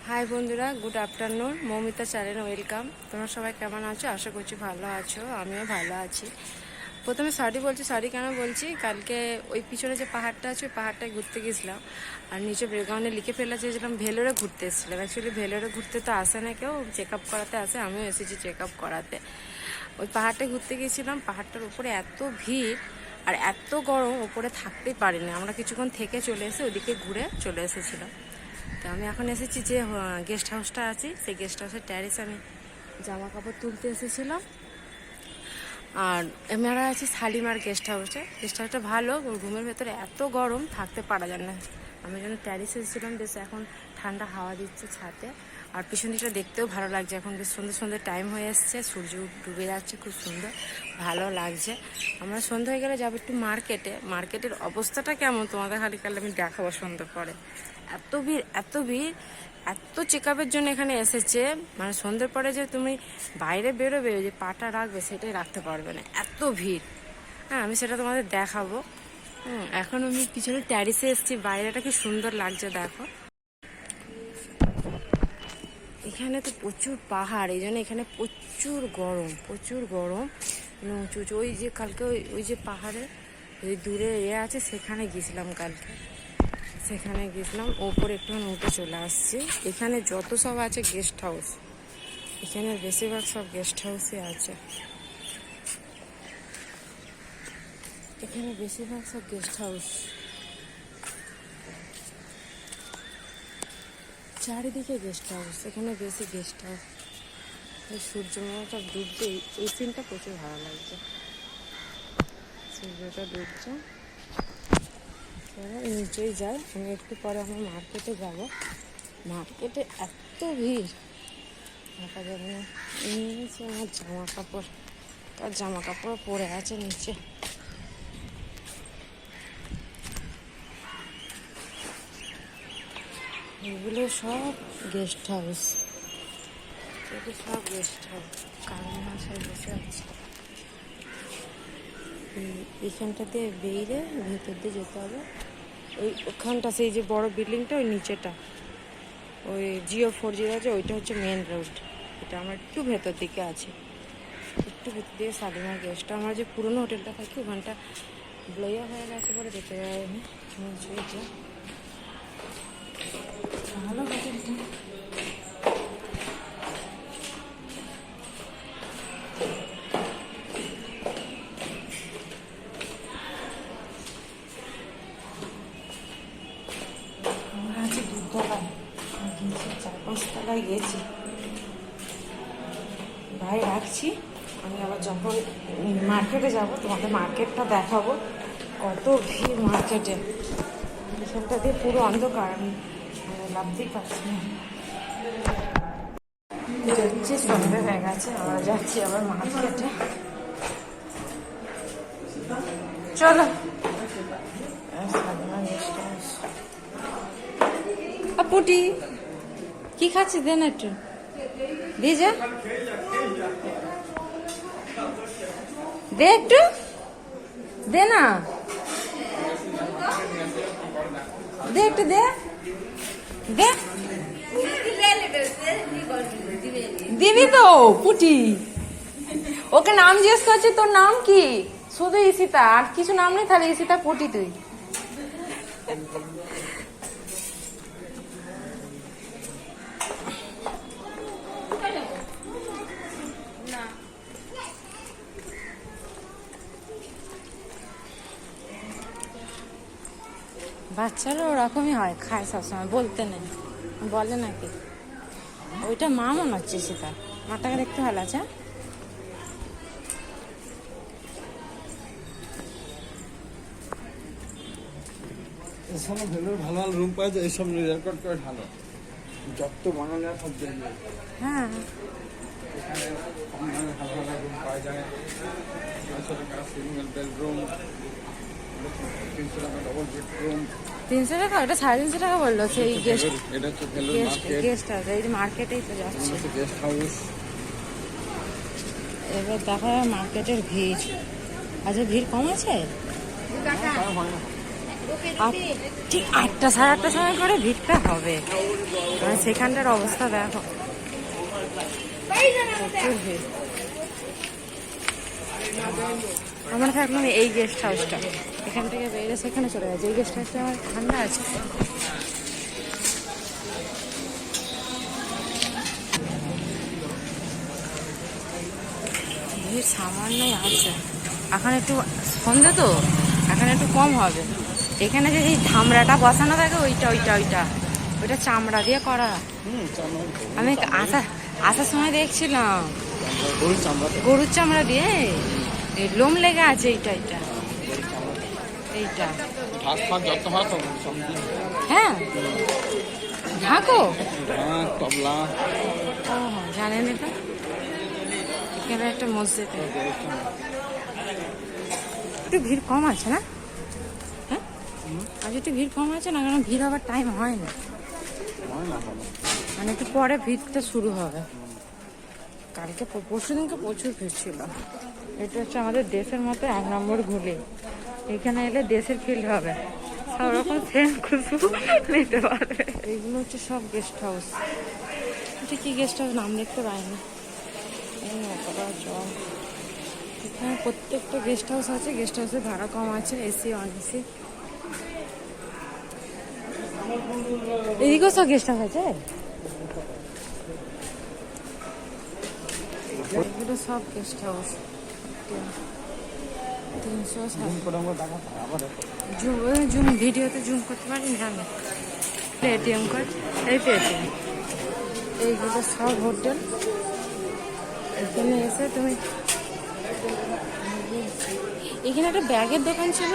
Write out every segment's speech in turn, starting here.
High বন্ধুরা, good afternoon. Moumita channel welcome. তোমরা সবাই কেমন আছো? আশা করছি ভালো আছো, আমিও ভালো আছি। প্রথমে সরি বলছি। সরি কেন বলছি, কালকে ওই পিছনে যে পাহাড়টা আছে ওই পাহাড়টায় ঘুরতে গেছিলাম, আর নিচে ব্যাকগ্রাউন্ডে লিখে ফেলা চেয়েছিলাম ভেলোরে ঘুরতে এসেছিলাম। অ্যাকচুয়ালি ভেলোরে ঘুরতে তো আসে না কেউ, চেক আপ করাতে আসে, আমিও এসেছি চেক আপ করাতে। ওই পাহাড়টায় ঘুরতে গেছিলাম, পাহাড়টার উপরে এত ভিড় আর এত গরম, উপরে থাকতেই পারিনি। আমরা কিছুক্ষণ থেকে চলে এসে ওদিকে ঘুরে চলে এসেছিলাম। তো আমি এখন এসেছি যে গেস্ট হাউসটা আছে, সেই গেস্ট হাউসের ট্যারিসে আমি জামা কাপড় তুলতে এসেছিলাম। আর আমরা আছি শালিমার গেস্ট হাউসে। গেস্ট হাউসটা ভালো, রুমের ভেতরে এত গরম থাকতে পারা যায় না। আমি যেন ট্যারিসে এসেছিলাম, বেশ এখন ঠান্ডা হাওয়া দিচ্ছে ছাদে। আর পিছন দিকটা দেখতেও ভালো লাগছে, এখন বেশ সুন্দর সুন্দর টাইম হয়ে এসছে, সূর্য ডুবে যাচ্ছে, খুব সুন্দর ভালো লাগছে। আমরা সন্ধ্যা হয়ে গেলে যাবো একটু মার্কেটে। মার্কেটের অবস্থাটা কেমন তোমাদের খালি কাল আমি দেখাবো সন্ধ্যা পরে। এত ভিড় এত ভিড়, এত চেক আপের জন্য এখানে এসেছে, মানে সন্ধ্যের পরে যে তুমি বাইরে বেরোবে, যে পাটা রাখবে সেটাই রাখতে পারবে না, এত ভিড়। হ্যাঁ, আমি সেটা তোমাদের দেখাবো। এখন আমি পিছনে ট্যারিসে এসেছি, বাইরেটা কি সুন্দর লাগছে দেখো। এখানে তো প্রচুর পাহাড়, এই জন্য এখানে প্রচুর গরম, প্রচুর গরম। উঁচু উঁচু ওই যে কালকে ওই যে পাহাড়ে ওই দূরে আছে, সেখানে গেছিলাম কালকে, সেখানে গেছিলাম। ওপরে একটুখানি উঠে চলে আসছি। এখানে যত সব আছে গেস্ট হাউস, এখানে বেশিরভাগ সব গেস্ট হাউসই আছে। এখানে বেশিরভাগ সব গেস্ট হাউস, চারিদিকে গেস্ট হাউস, এখানে বেশি গেস্ট হাউস। এই সূর্যটা ডুবছে, এই সিনটা প্রচুর ভালো লাগছে, সূর্যটা ডুবছে। নিচেই যাই, আমি একটু পরে আমার মার্কেটে যাব। মার্কেটে এত ভিড় দেখা যাবে না। নিয়েছি আমার জামা কাপড়, তার জামা কাপড় পরে আছে নিচে। এগুলো সব গেস্ট হাউস, এগুলো সব গেস্ট হাউস। কারণ মাসায় বসে আছে এইখানটা দিয়ে বেরিয়ে ভেতর দিয়ে যেতে হবে। ওখানটা সেই যে বড় বিল্ডিংটা, ওই নিচেটা ওই জিও 4G আছে, ওইটা হচ্ছে মেন রোড। এটা আমার একটু ভেতর দিকে আছে, একটু ভেতর দিকে শালিমার গেস্টটা। আমার যে পুরোনো হোটেলটা থাকি ওখানটা ব্লোয়া হয়ে গেছে বলে যেতে যায়নি। ভালো হোটেলটা। আমরা আছি দুতলায়, গেছি 4-5 তলায় গেছি। ভাই রাখছি, আমি আবার যখন মার্কেটে যাব তোমাদের মার্কেটটা দেখাবো। কত ভিড় মার্কেটে, এখানটা দিয়ে পুরো অন্ধকার, আমি লাভতেই পারছি না। যাচ্ছি, সন্ধ্যে হয়ে গেছে, আমরা যাচ্ছি আবার মার্কেটে। চলো পুটি কি খাচ্ছিস, দেন একটু দিয়ে যা, দে একটু দে না, দে একটু দে দে, দিবি তো পুটি। ওকে নাম জিজ্ঞেস করছি, তোর নাম কি? শুধু ঈশিতা, আর কিছু নাম নেই? তাহলে ঈশিতা পুটি তুই। বাচ্চারা ওরকমই হয়, খায় সবসময়, বলতে নেই, বলে নাকি। ওইটা মা মনে হচ্ছে সেটা, মাটাকে দেখতে ভালো আছে। ভালো ভালো রুম পাওয়া যায়, এসব রেকর্ড করে ভালো যত বাঙালি সব জায়গায়। হ্যাঁ, এখানে কম দামে ভালো ভালো রুম পাওয়া যায়। 500 টাকা সিঙ্গেল বেডরুম, 300 টাকা ডবল বেডরুম। 300 টাকা? ওটা 350 টাকা বললো সেই গেস্ট। এটা হচ্ছে ভেলোর মার্কেট, গেস্ট হাউস, এই যে মার্কেটেই তো যাচ্ছে। Guest house. এবার দেখা যায় মার্কেটের ভিড়, আচ্ছা ভিড় কম আছে। ঠিক 8টা 8:30 সময় করে ভিড়টা হবে, সেখানটার অবস্থা দেখো, প্রচুর ভিড়। আমরা থাকলাম এই গেস্ট হাউসটা, এখান থেকে বেরিয়ে সেখানে চলে গেছে। এই গেস্ট হাউসটা আমার ঠান্ডা আছে। ভিড় সামান্যই আছে, এখন একটু সন্ধে তো, এখন একটু কম হবে। এখানে যে এই ধামড়াটা বসানো থাকে ওইটা ওইটা চামড়া দিয়ে করা। আমি আসার সময় দেখছিলাম গরুর চামড়া দিয়ে এই লোম লেগে আছে। এইটা হ্যাঁ, ঢাকো তবলা জানেন এটা। এখানে একটা মসজিদ, একটু ভিড় কম আছে না? হ্যাঁ, আজ একটু ভিড় কম আছে না, কারণ ভিড় হবার টাইম হয় না, মানে একটু পরে ভিড়টা শুরু হবে। কালকে পরশু দিনকে প্রচুর ভিড় ছিল। এটা হচ্ছে আমাদের দেশের মতো 1 নম্বর ঘুলি। এখানে এলে দেশের ফিল্ড হবে, সব রকম সেম খুশবু নিতে পারবে। এইগুলো হচ্ছে সব গেস্ট হাউস। এটা কি গেস্ট হাউস নাম দেখতে পাইনি। জল, এখানে প্রত্যেকটা গেস্ট হাউস আছে, গেস্ট হাউসের ভাড়া কম আছে, এসি অন এসি। এদিকেও সব গেস্ট হাউস আছে, এগুলো সব গেস্ট হাউস। 300 জুম ভিডিওতে জুম করতে পারি জানি। এটিএম কার্ড, এই পেটিএম, এইগুলো সব হোটেল। এখানে এসে তুমি, এখানে একটা ব্যাগের দোকান ছিল,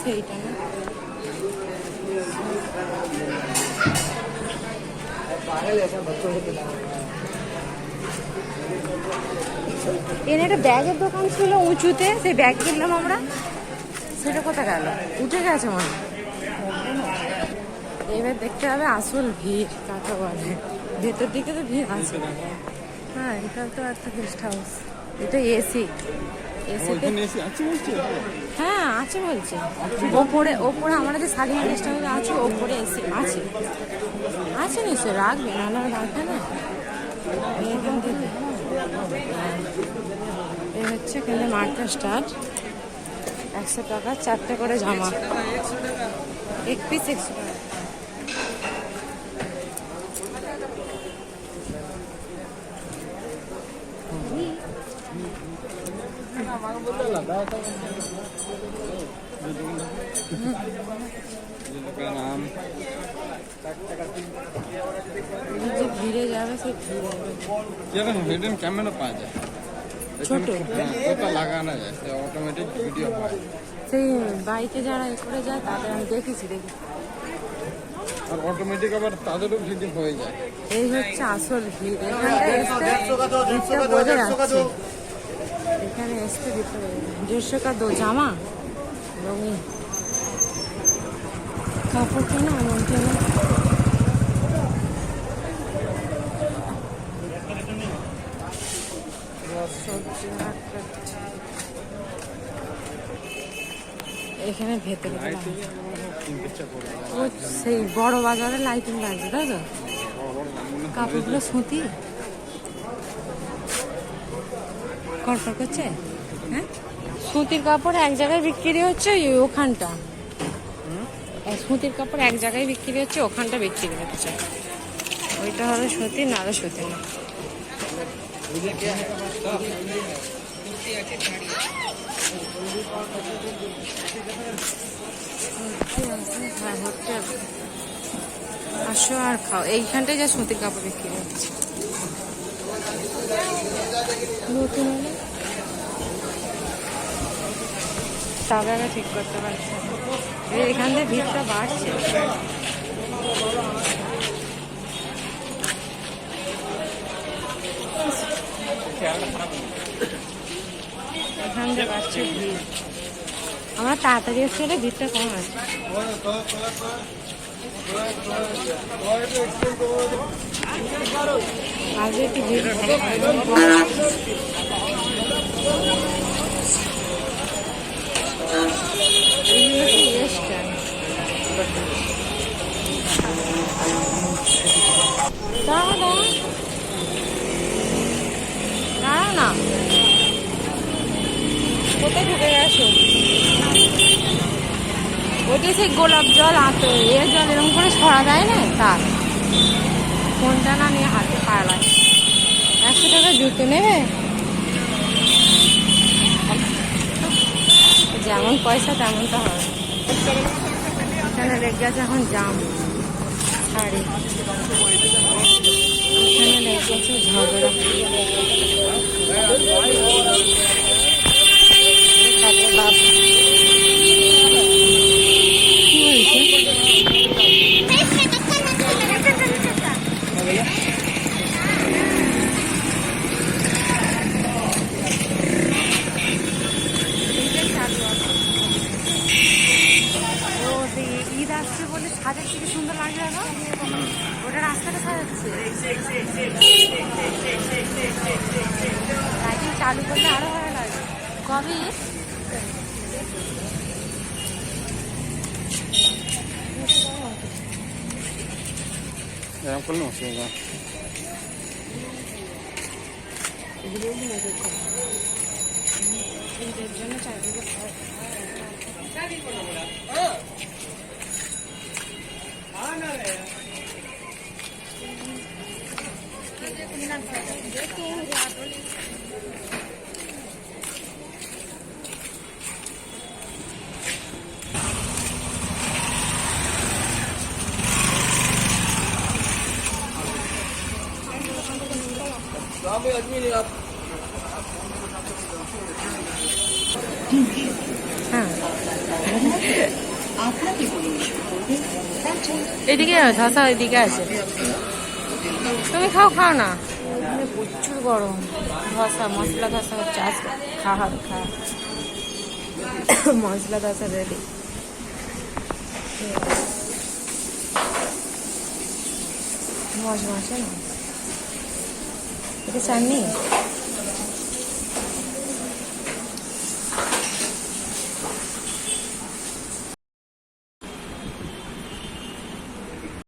সেইটা না এখানে একটা ব্যাগের দোকান ছিল উঁচুতে, সেই ব্যাগ কিনলাম আমরা, সেটা কোথায় গেল? উঠে গেছে মনে। এবার দেখতে হবে আসল ভিড় কাকে বলে। ভেতর দিকে তো ভিড় আছে। হ্যাঁ, এটা তো একটা গেস্ট হাউস। এটা এসি, এসিতে হ্যাঁ আছে বলছে। ওপরে আমরা যে স্বাধীন গেস্ট হাউস আছে, ওপরে এসি আছে নিশ্চয়, রাখবে নাহলে রাখবে না। এখান থেকে এই হচ্ছে এখানে মার্কা স্টার্ট, 100 টাকা 4টে করে জামা, এক পিস 100 টাকা। ভিড়ে যাবে সে হিডেন ক্যামেরা পাওয়া যায়, ছোট ওটা লাগানো যায়, অটোমেটিক ভিডিও হয়। সেই বাইকে যারা এ করে যায় তাদের আমি দেখেছি। আর অটোমেটিক আবার তাদেরও ভিডিও হয়ে যায়। এই হচ্ছে আসল ভিড়। এখানটা বোঝা যাচ্ছে, এখানে আসতে দিতে হবে। 150 টাকা জামা, রঙিন কাপড় কেনা, এমন কেনা। এখানে ভেতরে সেই বড় বাজারে লাইটিং লাগছে, তাই তো? কাপড়গুলো সুতি কড়কড় করছে। হ্যাঁ, সুতির কাপড় এক জায়গায় বিক্রি হচ্ছে, ওখানটা সুতির কাপড় এক জায়গায় বিক্রি হচ্ছে, ওখানটা বিক্রি হচ্ছে। ওইটা হলে সুতি, না হলে সুতি না। হোটেল আসো আর খাও। এইখানটায় যা সুতির কাপড় বিক্রি হচ্ছে। নতুন হলে তাহলে ঠিক করতে পারছি। এখান থেকে ভিড়টা বাড়ছে। এখান থেকে বাড়ছে ভিড়। আমরা তাড়াতাড়ি এসে গেলে ভিড়টা কম আছে। আগে একটু ভিড় এইগুলো কি না, কোথায় ঢুকে গেছো? ওইটা সেই গোলাপ জল আঁতো এ জল এরকম করে ছড়া দেয় না, তার ফোনটা না নিয়ে হাতে পালায়। 100 টাকা জুতো নেবে, যেমন পয়সা তেমন তো হবে। এখানে লেগে গেছে এখন জাম, শাড়ি এখানে লেগে গেছে ঝগড়া। কি হয়েছে? ও ঈদ আসছে বলে সাজাচ্ছে, কি সুন্দর লাগছে না? ওটা রাস্তাটা সাজাচ্ছে, লাইটিং চালু করলে আরো ভালো লাগে। কবে এরকম করলে অসুবিধা। ঈদের জন্য চারদিকে এদিকে ধসা, এদিকে আছে। তুমি খাও, খাও না, এখানে প্রচুর গরম। ধসা, মশলা ধসা হচ্ছে, আজকে খা মশলা ধসা রেডি। মজা না এটা চাননি।